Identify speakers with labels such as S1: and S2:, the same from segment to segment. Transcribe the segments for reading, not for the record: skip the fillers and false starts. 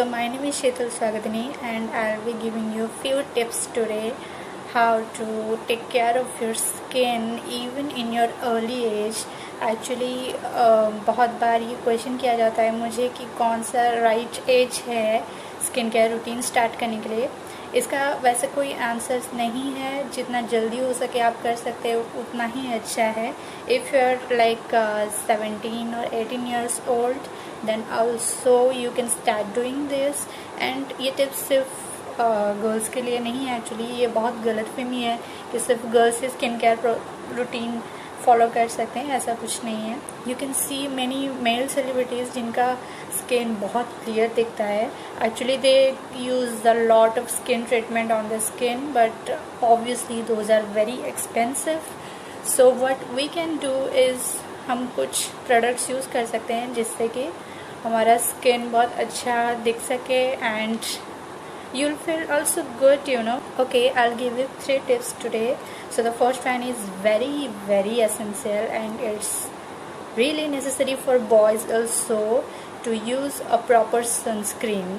S1: So my name is Sheetal Swagadini and I'll be giving you a few tips today how to take care of your skin even in your early age. Actually बहुत बार ये question किया जाता है मुझे कि कौन सा right as है स्किन केयर रूटीन स्टार्ट करने के लिए। इसका वैसे कोई आंसर नहीं है, जितना जल्दी हो सके आप कर सकते हो उतना ही अच्छा है। इफ़ यू आर लाइक 17 और 18 years old then also you can start doing this। and ये टिप्स सिर्फ गर्ल्स के लिए नहीं है। एक्चुअली ये बहुत गलतफहमी है कि सिर्फ गर्ल्स ही स्किन केयर रूटीन फॉलो कर सकते हैं, ऐसा कुछ नहीं है। You can see many male celebrities जिनका स्किन बहुत क्लियर दिखता है। Actually they use the lot of skin treatment on the skin but obviously those are very expensive. So what we can do is हम कुछ products use कर सकते हैं जिससे कि हमारा स्किन बहुत अच्छा दिख सके and you'll feel also good, you know. Okay, I'll give you 3 tips today. So the first one is very essential and it's really necessary for boys also to use a proper sunscreen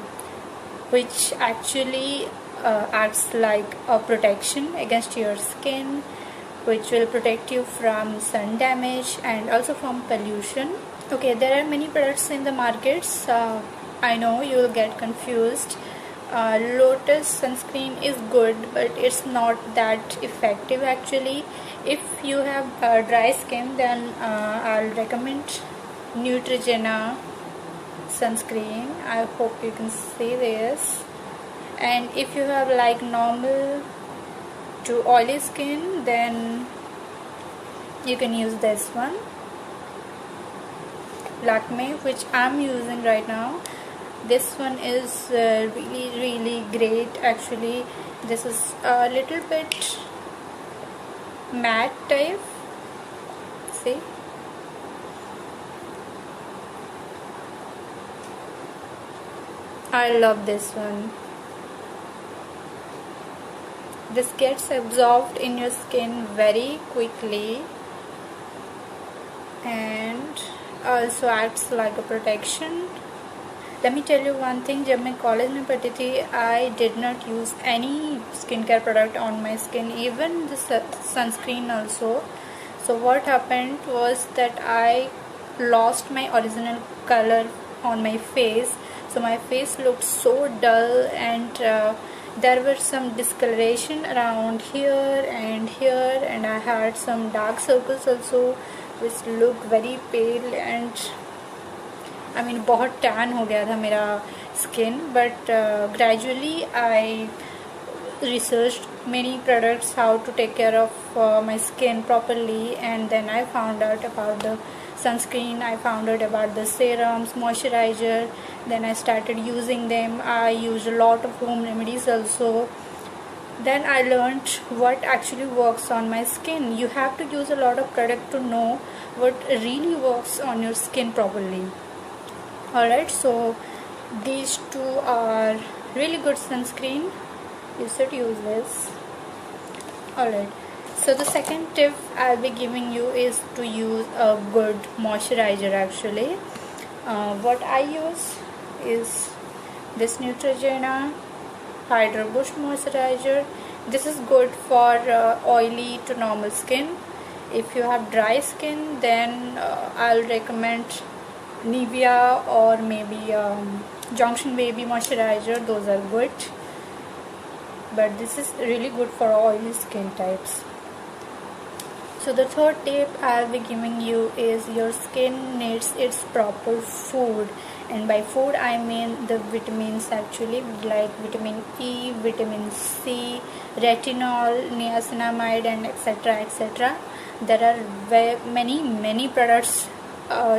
S1: which actually acts like a protection against your skin, which will protect you from sun damage and also from pollution. Okay, there are many products in the markets. I know you'll get confused. Lotus sunscreen is good but it's not that effective actually. If you have dry skin then I'll recommend Neutrogena sunscreen. I hope you can see this. And if you have like normal to oily skin then you can use this one, Lakme, which I'm using right now. This one is really great actually. This is a little bit matte type. See, I love this one. This gets absorbed in your skin very quickly and also acts like a protection. Let me tell you one thing, जब मैं college में पढ़ती थी I did not use any skincare product on my skin, even the sunscreen also. So what happened was that I lost my original color on my face. So my face looked so dull and there were some discoloration around here and I had some dark circles also which looked very pale and I mean बहुत tan हो गया था मेरा skin. But gradually I researched many products how to take care of my skin properly and then I found out about the sunscreen, I found out about the serums, moisturizer, then I started using them. I used a lot of home remedies also. Then I learned what actually works on my skin. You have to use a lot of product to know what really works on your skin properly. Alright, so these two are really good sunscreen. You should use this. Alright, so the second tip I'll be giving you is to use a good moisturizer actually. What I use is this Neutrogena Hydro Boost moisturizer. This is good for oily to normal skin. If you have dry skin then I'll recommend Nivea or maybe Junction Baby moisturizer. Those are good but this is really good for oily skin types. So the third tip I'll be giving you is your skin needs its proper food, and by food I mean the vitamins actually, like vitamin E, vitamin C, retinol, niacinamide and etc. There are many products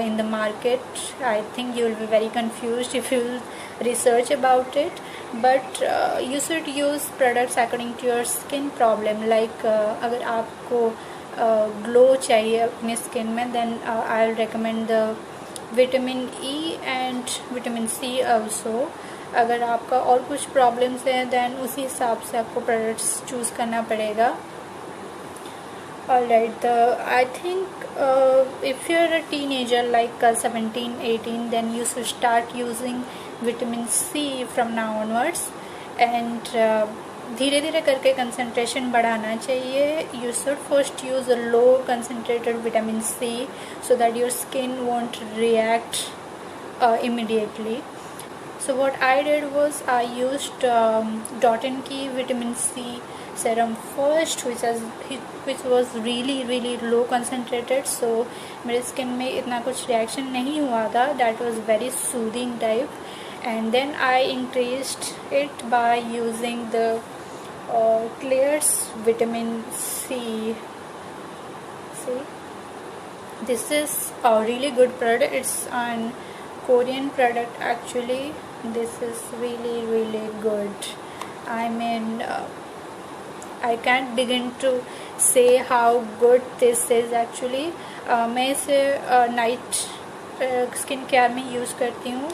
S1: in the market. I think you will be very confused if you research about it, but you should use products according to your skin problem. Like अगर आपको glow चाहिए अपने skin में then I'll recommend the vitamin E and vitamin C also. अगर आपका और कुछ problems हैं then उसी हिसाब से आपको प्रोडक्ट्स चूज़ करना पड़ेगा। Alright, I think if you're a teenager like 17, 18, then you should start using vitamin C from now onwards and धीरे धीरे करके कंसंट्रेशन बढ़ाना चाहिए. You should first use a low concentrated vitamin C so that your skin won't react immediately. So what I did was I used Dot & Key vitamin C serum first, which was really low concentrated, so मेरे skin में इतना कुछ reaction नहीं हुआ था. That was very soothing type, and then I increased it by using the Clear's vitamin C. See, this is a really good product. It's an Korean product actually. This is really good. I mean, I can't begin to say how good this is actually. मैं इसे night skin care में use करती हूँ,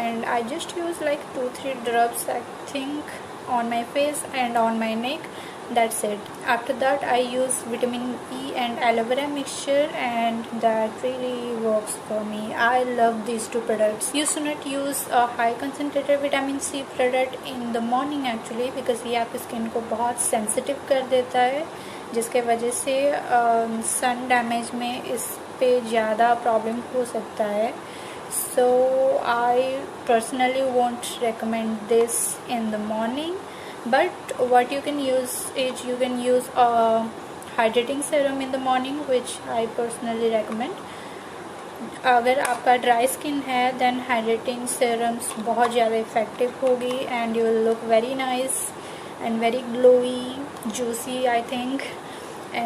S1: and I just use like 2-3 drops I think on my face and on my neck. That's it. After that I use vitamin E and aloe vera mixture, and that really works for me. I love these two products. You should not use a high concentrated vitamin C product in the morning actually, because ये आपकी skin को बहुत sensitive कर देता है, जिसके वजह से सन डैमेज में इस पे ज़्यादा प्रॉब्लम हो सकता है. So I personally won't recommend this in the morning. But what you can use is you can use a hydrating serum in the morning, which I personally recommend. अगर आपका dry skin है then hydrating serums बहुत ज़्यादा effective होगी, and you will look very nice and very glowy, juicy I think.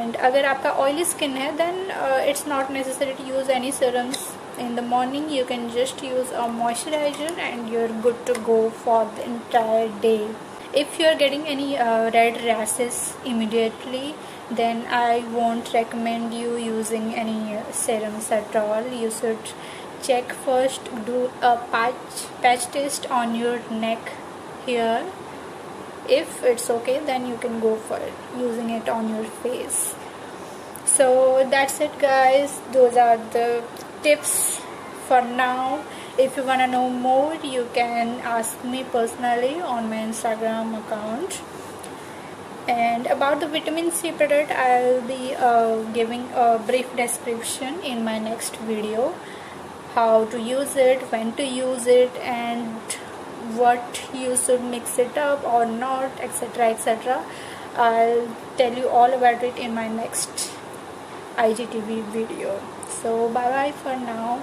S1: And अगर आपका oily skin है then it's not necessary to use any serums in the morning. You can just use a moisturizer and you're good to go for the entire day. If you are getting any red rashes immediately, then I won't recommend you using any serums at all. You should check first, do a patch test on your neck here. If it's okay, then you can go for it, using it on your face. So that's it guys, those are the tips for now. If you wanna know more, you can ask me personally on my Instagram account. And about the vitamin C product, I'll be giving a brief description in my next video. How to use it, when to use it, and what you should mix it up or not, etc. I'll tell you all about it in my next IGTV video. So bye bye for now.